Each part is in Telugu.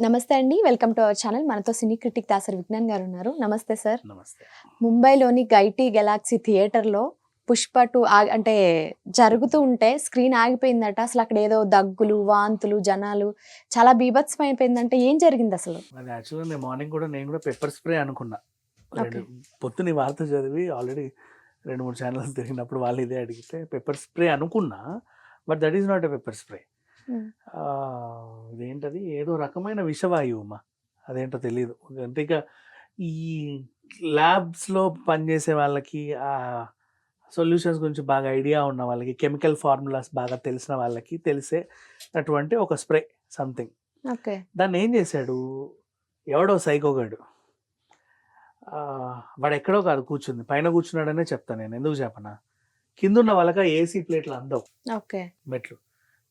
నమస్తే అండి. Welcome to our channel. మనతో సినీ క్రిటిక్ దాసరి విజ్ఞాన్ గారు ఉన్నారు. నమస్తే సార్. నమస్తే. ముంబైలోని గైటీ గెలాక్సీ థియేటర్‌లో 'పుష్ప 2' అంటే జరుగుతూ ఉంటే స్క్రీన్ ఆగిపోయిందట. అసలు అక్కడ ఏదో దగ్గులు, వాంతులు, జనాలు చాలా బీభత్సం అయిపోయిందంటే ఏం జరిగిందసలు? అది యాక్చువల్‌గా నేను కూడా పెప్పర్ స్ప్రే అనుకున్నా. ఓకే. పొద్దున ఈ వార్త చదివి ఆల్రెడీ 2, 3 ఛానల్స్ తిరిగినప్పుడు వాళ్ళు ఇదే అడిగితే పెప్పర్ స్ప్రే అనుకున్నా. But that is not a pepper spray. హ్మ్. ఇదేంటది ఏదో రకమైన విషవాయువు అమ్మా. అదేంటో తెలీదు. అంటే ఇక ఈ ల్యాబ్స్‌లో పనిచేసే వాళ్ళకి సొల్యూషన్స్ గురించి బాగా ఐడియా ఉన్న వాళ్ళకి, కెమికల్ ఫార్ములాస్ బాగా తెలిసిన వాళ్ళకి తెలిసేటటువంటి ఒక స్ప్రే సంథింగ్. ఓకే. దాన్ని ఏం చేశాడు ఎవడో సైకోగాడు. వాడు ఎక్కడో కాదు కూర్చుంది. పైన కూర్చున్నాడనే చెప్తాను నేను. ఎందుకు చెప్పనా? కిందున్న వాళ్ళకి ఏసీ ప్లేట్లు అందవు. ఓకే. మెట్లు.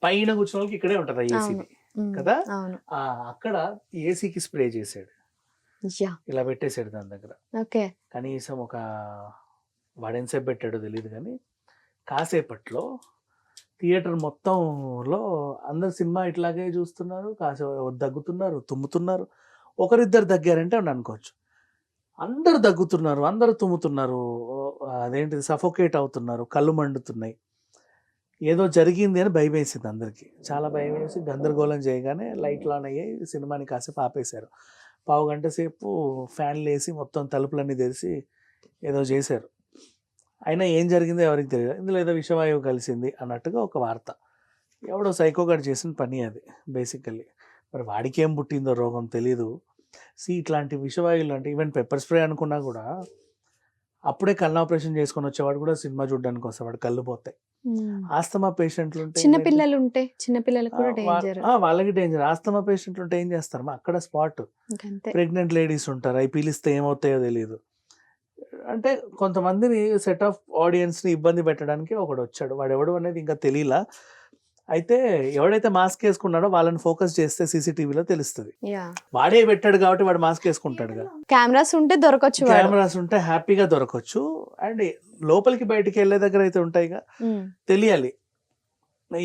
పైన కూర్చున్న వాళ్ళకి ఇక్కడే ఉంటది ఆ ఏసీ కదా. అవును. అక్కడ ఏసీకి స్ప్రే చేశాడు. యాహ్! ఇలా పెట్టేశాడు దాని దగ్గర. ఓకే. కనీసం ఒక వాడెంతసేపు పెట్టాడో తెలియదు కానీ కాసేపట్లో థియేటర్ మొత్తంలో అందరు సినిమా ఇట్లాగే చూస్తున్నారు. కాసేపు దగ్గుతున్నారు, తుమ్ముతున్నారు. ఒకరిద్దరు దగ్గారంటే అని అనుకోవచ్చు. అందరు దగ్గుతున్నారు, అందరు తుమ్ముతున్నారు. అదేంటిది సఫోకేట్ అవుతున్నారు, కళ్ళు మండుతున్నాయి. ఏదో జరిగింది అని భయం వేసింది అందరికీ. చాలా భయం వేసి గందరగోళం చేయగానే లైట్లు ఆన్ అయ్యాయి. సినిమాని కాసేపు ఆపేశారు. పావుగంట సేపు ఫ్యాన్లు వేసి మొత్తం తలుపులన్నీ తెరిచి ఏదో చేశారు. అయినా ఏం జరిగిందో ఎవరికి తెలియదు. ఇందులో ఏదో విషవాయువు కలిసింది అన్నట్టుగా ఒక వార్త. ఎవడో సైకోగాడు చేసిన పని అది బేసికల్లీ. మరి వాడికి ఏం పుట్టిందో రోగం తెలీదు. ఇట్లాంటి విషవాయువులు అంటే ఈవెన్ పెప్పర్ స్ప్రే అనుకున్నా కూడా అప్పుడే కళ్ళు ఆపరేషన్ చేసుకొని వచ్చేవాడు కూడా సినిమా చూడడానికి వస్తాడు, కళ్ళు పోతాయి. ఆస్తమా పేషెంట్లు ఉంటే చిన్నపిల్లలు ఉంటే చిన్నపిల్లలకు కూడా డేంజర్. వాళ్ళకి డేంజర్. ఆస్తమా పేషెంట్లు ఉంటే ఏం చేస్తారు అక్కడ స్పాట్. ప్రెగ్నెంట్ లేడీస్ ఉంటారు, అవి పీలిస్తే ఏమవుతాయో తెలియదు. అంటే కొంతమందిని సెట్ ఆఫ్ ఆడియన్స్ని ఇబ్బంది పెట్టడానికి ఒకడు వచ్చాడు. వాడు ఎవడు అనేది ఇంకా తెలియలా. అయితే ఎవడైతే మాస్క్ వేసుకున్నాడో వాళ్ళని ఫోకస్ చేస్తే సీసీటీవీలో తెలుస్తుంది. వాడే పెట్టాడు కాబట్టి వాడు మాస్క్ వేసుకుంటాడు కదా. కెమెరాస్ ఉంటే దొరకచ్చు, కెమెరాస్ ఉంటే హ్యాపీగా దొరకచ్చు. అండ్ లోపలికి బయటికి వెళ్ళే దగ్గర అయితే ఉంటాయిగా, తెలియాలి.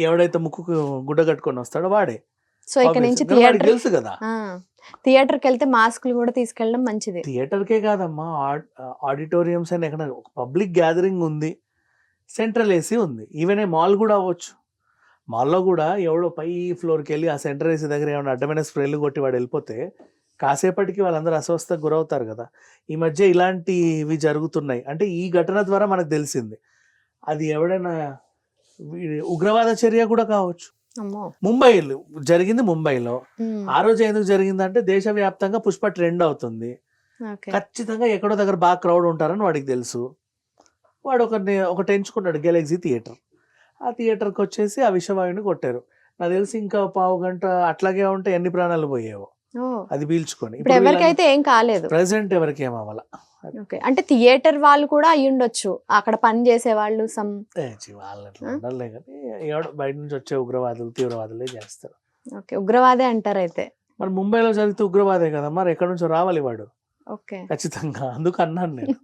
ఎవడైతే ముక్కుకు గుడ్డ కట్టుకొని వస్తాడో వాడే. సో ఇక నుంచి తెలుసు కదా. థియేటర్కి వెళ్తే మాస్కులు కూడా తీసుకెళ్ళడం మంచిది. థియేటర్కే కాదమ్మా, ఆడిటోరియంస్ అని ఎక్కడ పబ్లిక్ గ్యాదరింగ్ ఉంది, సెంట్రల్ ఏసీ ఉంది. ఈవెన్ మాల్ కూడా అవ్వచ్చు. మాల్లో కూడా ఎవడో పై ఫ్లోర్కి వెళ్ళి ఆ సెంటర్ ఏసీ దగ్గర ఏమైనా అడ్డమైన స్ప్రేలు కొట్టి వాడు వెళ్ళిపోతే కాసేపటికి వాళ్ళందరూ అస్వస్థకు గురవుతారు కదా. ఈ మధ్య ఇలాంటివి జరుగుతున్నాయి. అంటే ఈ ఘటన ద్వారా మనకు తెలిసింది అది ఎవడైనా ఉగ్రవాద చర్య కూడా కావచ్చు. ముంబైలో జరిగింది. ముంబైలో ఆ రోజు ఎందుకు జరిగిందంటే దేశవ్యాప్తంగా పుష్ప ట్రెండ్ అవుతుంది. ఖచ్చితంగా ఎక్కడో దగ్గర బాగా క్రౌడ్ ఉంటారని వాడికి తెలుసు. వాడు ఒకటి ఎంచుకున్నాడు, గెలాక్సీ థియేటర్. ఆ థియేటర్కి వచ్చేసి ఆ విషవాయువుని కొట్టారు. నాకు తెలిసి ఇంకా పావు గంట అట్లాగే ఉంటే ఎన్ని ప్రాణాలు పోయేవో అది పీల్చుకొని. ఎవరికైతే ఏం కాలేదు, ప్రెసెంట్ ఎవరికి ఏం అవ్వాల. అంటే థియేటర్ వాళ్ళు కూడా అయ్యి ఉండొచ్చు, అక్కడ పని చేసే వాళ్ళు వాళ్ళు అట్లా ఉండాలి కానీ ఎవడో బయట నుంచి వచ్చే ఉగ్రవాదులు తీవ్రవాదులే చేస్తారు. ఉగ్రవాదే అంటారు అయితే. మరి ముంబైలో జరిగితే ఉగ్రవాదే కదా, మరి ఎక్కడి నుంచో రావాలి వాడు ఖచ్చితంగా. అందుకు అన్నాను నేను.